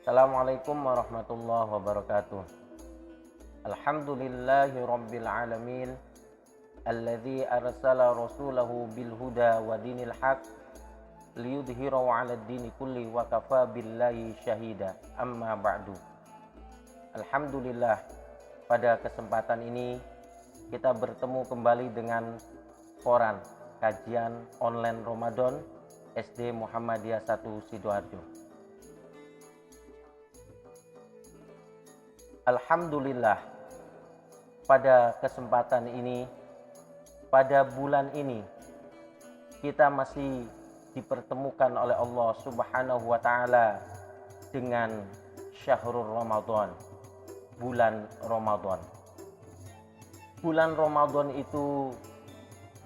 Assalamualaikum warahmatullahi wabarakatuh. Alhamdulillahi rabbil alamin, alladzi arsala rasulahu bil huda wa dinil haq liyudhhirahu 'alad dini kulli wa kafa billahi syahida. Amma ba'du. Alhamdulillah, pada kesempatan ini kita bertemu kembali dengan Koran Kajian Online Ramadan SD Muhammadiyah 1 Sidoarjo. Alhamdulillah, pada kesempatan ini, pada bulan ini, kita masih dipertemukan oleh Allah Subhanahu wa Ta'ala dengan Syahrul Ramadan, bulan Ramadan. Bulan Ramadan itu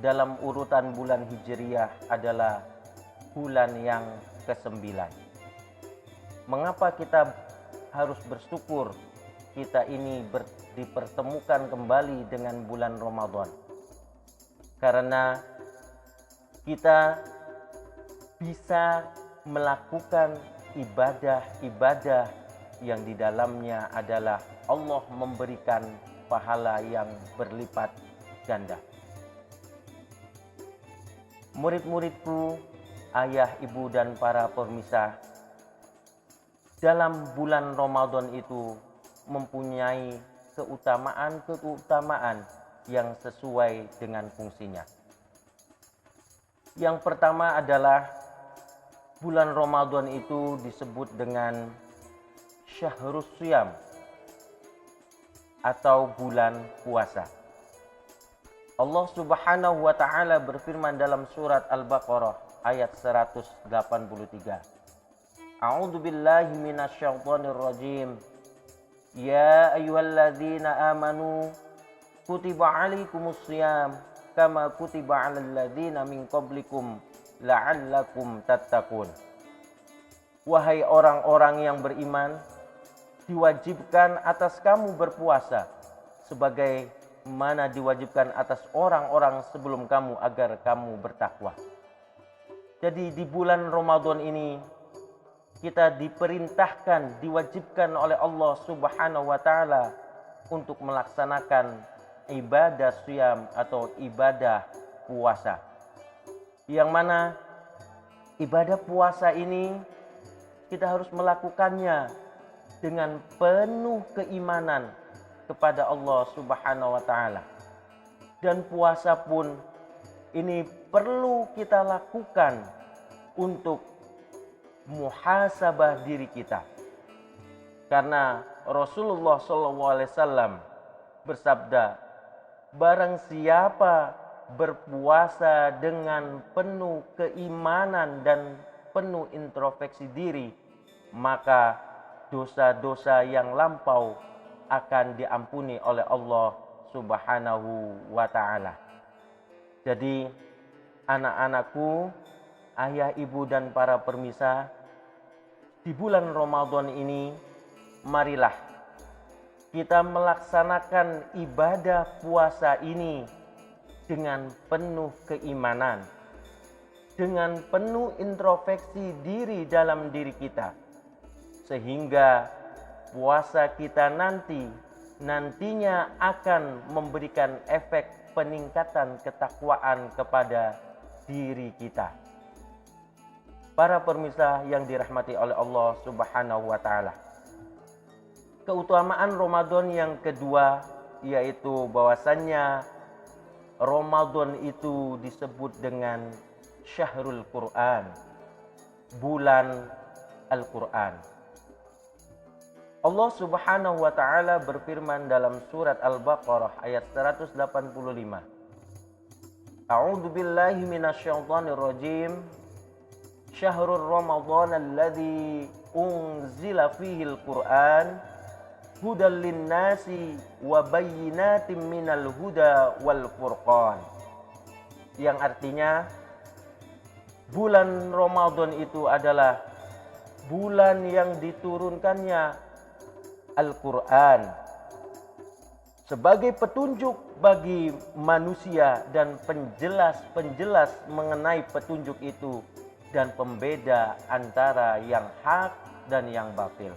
dalam urutan bulan Hijriyah adalah bulan yang ke-9. Mengapa kita harus bersyukur kita ini dipertemukan kembali dengan bulan Ramadan? Karena kita bisa melakukan ibadah-ibadah yang di dalamnya adalah Allah memberikan pahala yang berlipat ganda. Murid-muridku, ayah, ibu, dan para pemirsa, dalam bulan Ramadan itu mempunyai keutamaan yang sesuai dengan fungsinya. Yang pertama adalah bulan Ramadan itu disebut dengan Syahrus Shiyam atau bulan puasa. Allah Subhanahu wa Ta'ala berfirman dalam surat Al-Baqarah ayat 183. A'udzu billahi minasyaitonir rajim. Ya ayyuhalladzina amanu kutiba alaikumus shiyam kama kutiba alal ladzina min qablikum la'allakum tattaqun. Wahai orang-orang yang beriman, diwajibkan atas kamu berpuasa sebagai mana diwajibkan atas orang-orang sebelum kamu agar kamu bertakwa. Jadi di bulan Ramadan ini kita diperintahkan, diwajibkan oleh Allah Subhanahu wa Ta'ala untuk melaksanakan ibadah shiyam atau ibadah puasa. Yang mana ibadah puasa ini kita harus melakukannya dengan penuh keimanan kepada Allah Subhanahu wa Ta'ala. Dan puasa pun ini perlu kita lakukan untuk muhasabah diri kita. Karena Rasulullah SAW bersabda, barang siapa berpuasa dengan penuh keimanan dan penuh introspeksi diri, maka dosa-dosa yang lampau akan diampuni oleh Allah Subhanahu wa Ta'ala. Jadi anak-anakku, ayah, ibu, dan para pemirsa, di bulan Ramadan ini marilah kita melaksanakan ibadah puasa ini dengan penuh keimanan, dengan penuh introspeksi diri dalam diri kita, sehingga puasa kita nantinya akan memberikan efek peningkatan ketakwaan kepada diri kita. Para pemirsa yang dirahmati oleh Allah Subhanahu wa Ta'ala, keutamaan Ramadan yang kedua yaitu bahwasannya Ramadan itu disebut dengan Syahrul Quran, bulan Al-Quran. Allah Subhanahu wa Ta'ala berfirman dalam surat Al-Baqarah ayat 185. A'udzu billahi minasyaitonir rajim. Syahrul Ramadan alladzi unzila fihil Qur'an hudal linnasi wa bayyinatin minal huda wal furqan. Yang artinya bulan Ramadan itu adalah bulan yang diturunkannya Al-Quran sebagai petunjuk bagi manusia dan penjelas mengenai petunjuk itu dan pembeda antara yang hak dan yang batil.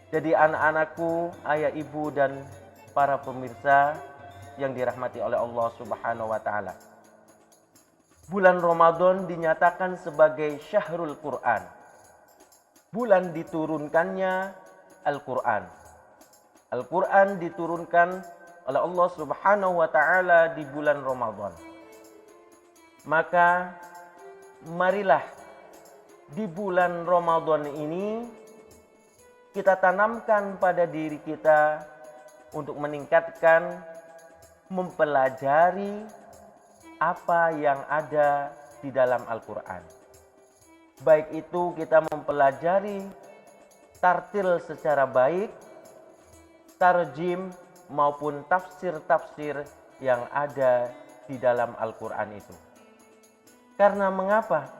Jadi anak-anakku, ayah ibu dan para pemirsa yang dirahmati oleh Allah Subhanahu wa taala. Bulan Ramadan dinyatakan sebagai syahrul Quran. Bulan diturunkannya Al-Quran. Al-Quran diturunkan oleh Allah Subhanahu wa taala di bulan Ramadan. Maka marilah di bulan Ramadan ini kita tanamkan pada diri kita untuk meningkatkan, mempelajari apa yang ada di dalam Al-Quran. Baik itu kita mempelajari tartil secara baik, tarjim maupun tafsir-tafsir yang ada di dalam Al-Quran itu. Karena mengapa?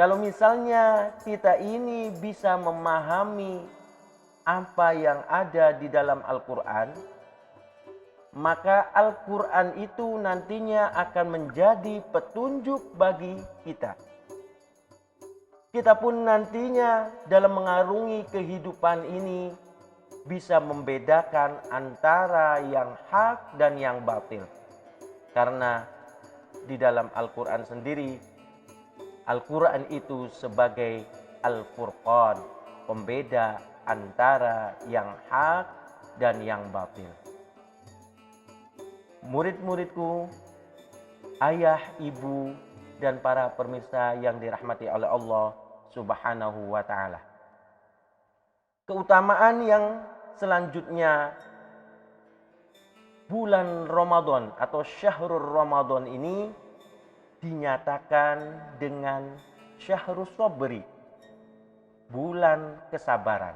Kalau misalnya kita ini bisa memahami apa yang ada di dalam Al-Quran, maka Al-Quran itu nantinya akan menjadi petunjuk bagi kita. Kita pun nantinya dalam mengarungi kehidupan ini bisa membedakan antara yang hak dan yang batil. Karena di dalam Al-Quran sendiri, Al-Quran itu sebagai Al-Furqan, pembeda antara yang hak dan yang batil. Murid-muridku, ayah, ibu, dan para pemirsa yang dirahmati oleh Allah Subhanahu wa taala. Keutamaan yang selanjutnya, bulan Ramadan atau syahrul Ramadan ini dinyatakan dengan syahrul sabri, bulan kesabaran.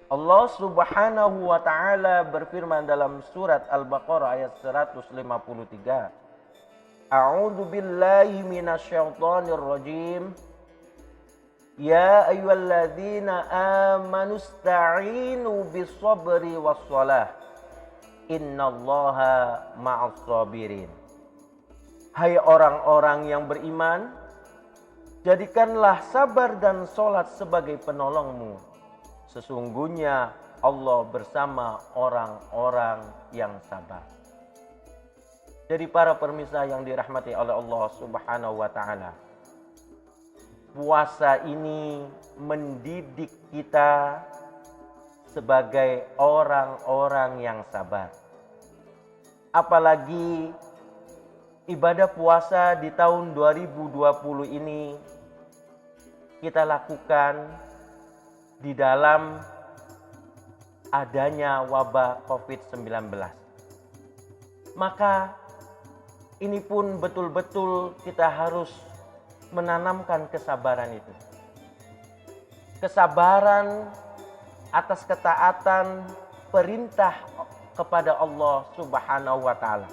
Allah Subhanahu wa taala berfirman dalam surat Al-Baqarah ayat 153. A'udzu billahi minasyaitonir rajim. Ya ayyuhalladzina amanu ista'inu bis-sabri was-shalah. Innallaha ma'as sabirin. Hai orang-orang yang beriman, jadikanlah sabar dan sholat sebagai penolongmu. Sesungguhnya Allah bersama orang-orang yang sabar. Jadi para pemirsa yang dirahmati oleh Allah Subhanahu wa taala, puasa ini mendidik kita sebagai orang-orang yang sabar. Apalagi ibadah puasa di tahun 2020 ini kita lakukan di dalam adanya wabah COVID-19. Maka ini pun betul-betul kita harus menanamkan kesabaran itu. Kesabaran atas ketaatan perintah kepada Allah Subhanahu wa taala.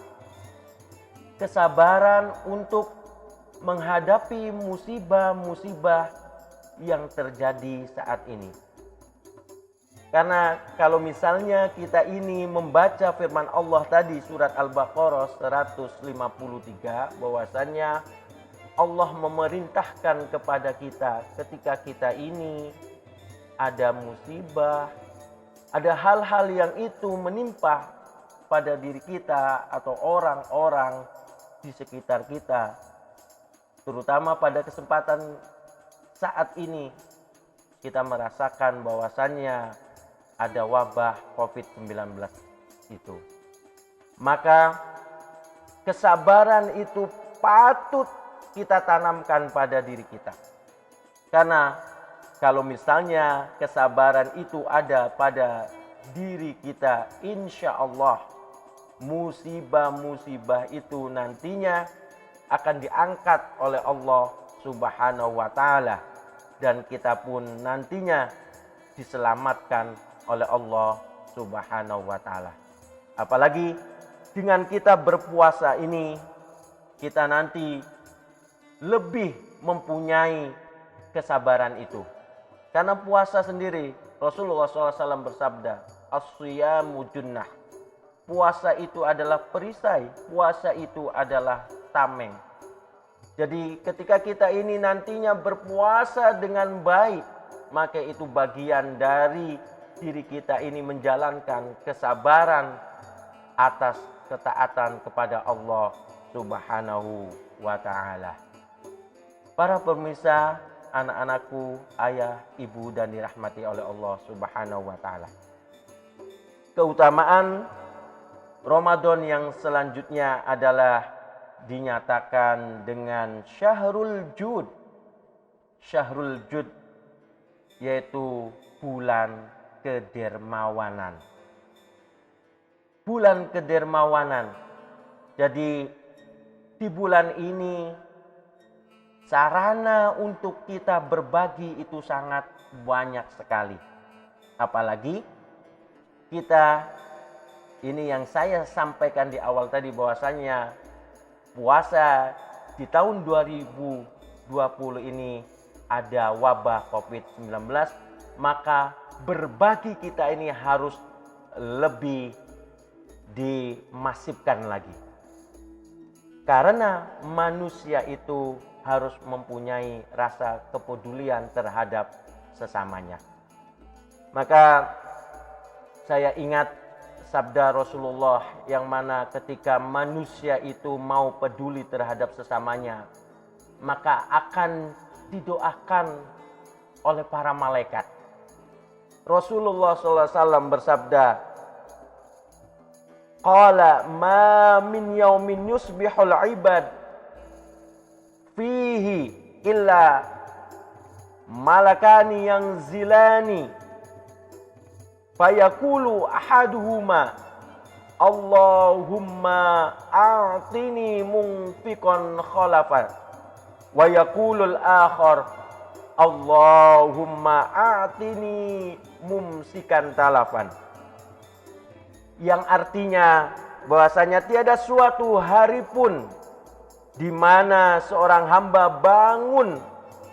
Kesabaran untuk menghadapi musibah-musibah yang terjadi saat ini. Karena kalau misalnya kita ini membaca firman Allah tadi surat Al-Baqarah 153, bahwasannya Allah memerintahkan kepada kita ketika kita ini ada musibah, ada hal-hal yang itu menimpa pada diri kita atau orang-orang di sekitar kita, terutama pada kesempatan saat ini kita merasakan bahwasannya ada wabah COVID-19 itu. Maka kesabaran itu patut kita tanamkan pada diri kita. Karena kalau misalnya kesabaran itu ada pada diri kita, insya Allah musibah-musibah itu nantinya akan diangkat oleh Allah Subhanahu wa taala, dan kita pun nantinya diselamatkan oleh Allah Subhanahu wa taala. Apalagi dengan kita berpuasa ini, kita nanti lebih mempunyai kesabaran itu. Karena puasa sendiri, Rasulullah SAW bersabda, as-siyamu junnah. Puasa itu adalah perisai, puasa itu adalah tameng. Jadi ketika kita ini nantinya berpuasa dengan baik, maka itu bagian dari diri kita ini menjalankan kesabaran atas ketaatan kepada Allah Subhanahu wa ta'ala. Para pemirsa, anak-anakku, ayah, ibu dan dirahmati oleh Allah Subhanahu wa ta'ala. Keutamaan Ramadan yang selanjutnya adalah dinyatakan dengan Syahrul Jud. Syahrul Jud yaitu bulan kedermawanan. Bulan kedermawanan. Jadi di bulan ini sarana untuk kita berbagi itu sangat banyak sekali. Apalagi kita ini yang saya sampaikan di awal tadi bahwasanya puasa di tahun 2020 ini ada wabah COVID-19, maka berbagi kita ini harus lebih dimasifkan lagi. Karena manusia itu harus mempunyai rasa kepedulian terhadap sesamanya. Maka saya ingat sabda Rasulullah yang mana ketika manusia itu mau peduli terhadap sesamanya, maka akan didoakan oleh para malaikat. Rasulullah SAW bersabda, qala ma min yaumin yusbihul ibad fihi illa malakani yang zilani fayaqulu ahaduhuma Allahumma a'tini munfiqan khalafan wa yaqulul akhar Allahumma a'tini mumsikan talafan. Yang artinya bahwasanya tiada suatu hari pun di mana seorang hamba bangun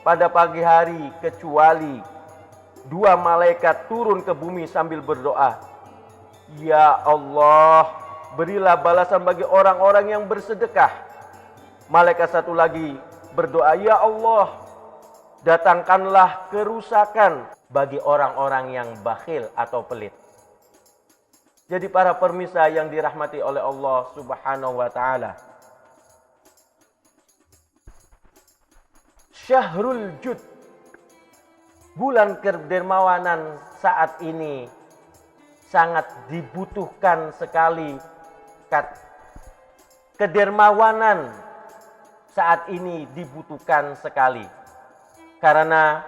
pada pagi hari kecuali dua malaikat turun ke bumi sambil berdoa, ya Allah, berilah balasan bagi orang-orang yang bersedekah. Malaikat satu lagi berdoa, ya Allah, datangkanlah kerusakan bagi orang-orang yang bakhil atau pelit. Jadi para pemirsa yang dirahmati oleh Allah Subhanahu wa ta'ala, Syahrul Jud, bulan kedermawanan saat ini sangat dibutuhkan sekali. Kedermawanan saat ini dibutuhkan sekali. Karena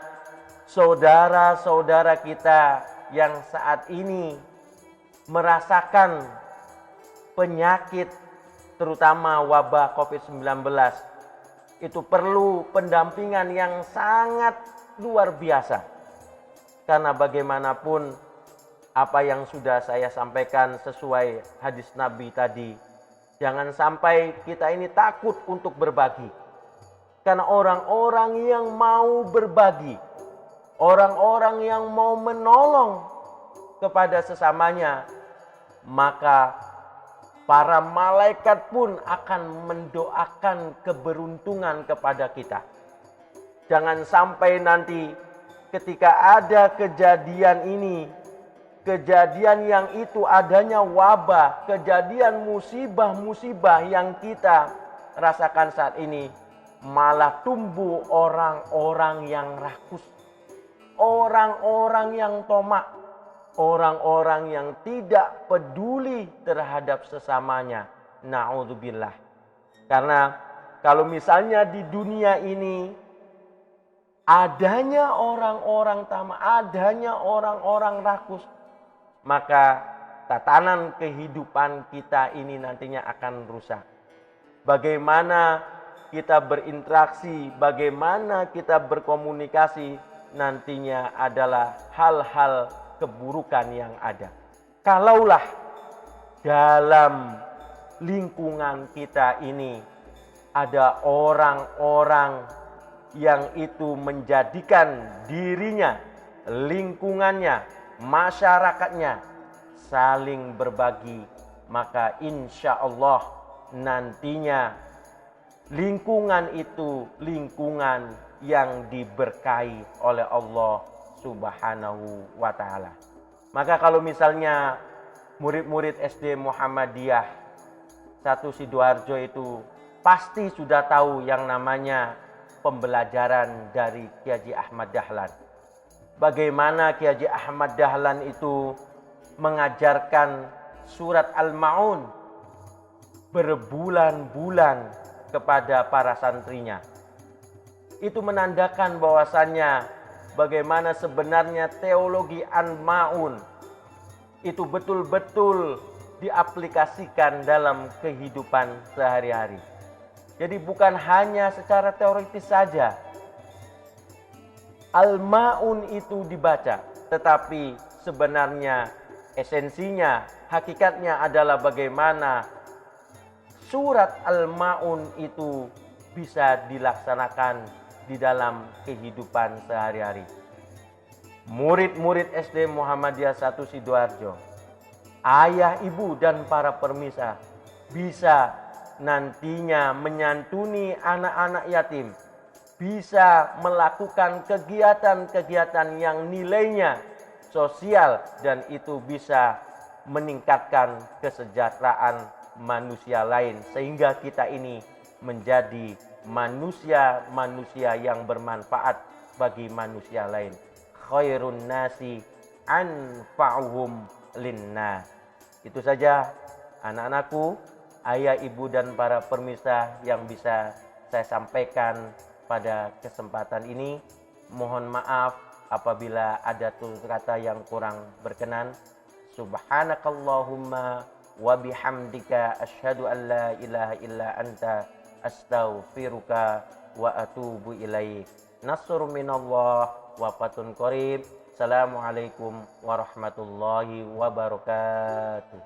saudara-saudara kita yang saat ini merasakan penyakit terutama wabah COVID-19 itu perlu pendampingan yang sangat luar biasa. Karena bagaimanapun apa yang sudah saya sampaikan sesuai hadis Nabi tadi, jangan sampai kita ini takut untuk berbagi. Karena orang-orang yang mau berbagi, orang-orang yang mau menolong kepada sesamanya, maka para malaikat pun akan mendoakan keberuntungan kepada kita. Jangan sampai nanti ketika ada kejadian ini, kejadian yang itu adanya wabah, kejadian musibah-musibah yang kita rasakan saat ini, malah tumbuh orang-orang yang rakus, orang-orang yang tomak, orang-orang yang tidak peduli terhadap sesamanya. Na'udzubillah. Karena kalau misalnya di dunia ini adanya orang-orang tamak, adanya orang-orang rakus, maka tatanan kehidupan kita ini nantinya akan rusak. Bagaimana kita berinteraksi, bagaimana kita berkomunikasi nantinya adalah hal-hal keburukan yang ada. Kalaulah dalam lingkungan kita ini ada orang-orang yang itu menjadikan dirinya, lingkungannya, masyarakatnya saling berbagi, maka insya Allah nantinya lingkungan itu lingkungan yang diberkahi oleh Allah Subhanahu wa ta'ala. Maka kalau misalnya murid-murid SD Muhammadiyah 1 Sidoarjo itu pasti sudah tahu yang namanya pembelajaran dari Kiai Haji Ahmad Dahlan. Bagaimana Kiai Haji Ahmad Dahlan itu mengajarkan surat Al-Ma'un berbulan-bulan kepada para santrinya. Itu menandakan bahwasannya bagaimana sebenarnya teologi Al-Ma'un itu betul-betul diaplikasikan dalam kehidupan sehari-hari. Jadi bukan hanya secara teoritis saja Al-Ma'un itu dibaca, tetapi sebenarnya esensinya, hakikatnya adalah bagaimana surat Al-Ma'un itu bisa dilaksanakan di dalam kehidupan sehari-hari. Murid-murid SD Muhammadiyah 1 Sidoarjo, ayah, ibu, dan para permisa bisa nantinya menyantuni anak-anak yatim, bisa melakukan kegiatan-kegiatan yang nilainya sosial dan itu bisa meningkatkan kesejahteraan manusia lain sehingga kita ini menjadi manusia-manusia yang bermanfaat bagi manusia lain. Khairun nasi anfa'uhum linnas. Itu saja anak-anakku, ayah, ibu, dan para permisa yang bisa saya sampaikan pada kesempatan ini. Mohon maaf apabila ada tutur kata yang kurang berkenan. Subhanakallahumma wa bihamdika asyhadu an la ilaha illa anta astaghfiruka wa atubu ilaik. Nasrun minallah wa fatun qarib. Assalamualaikum warahmatullahi wabarakatuh.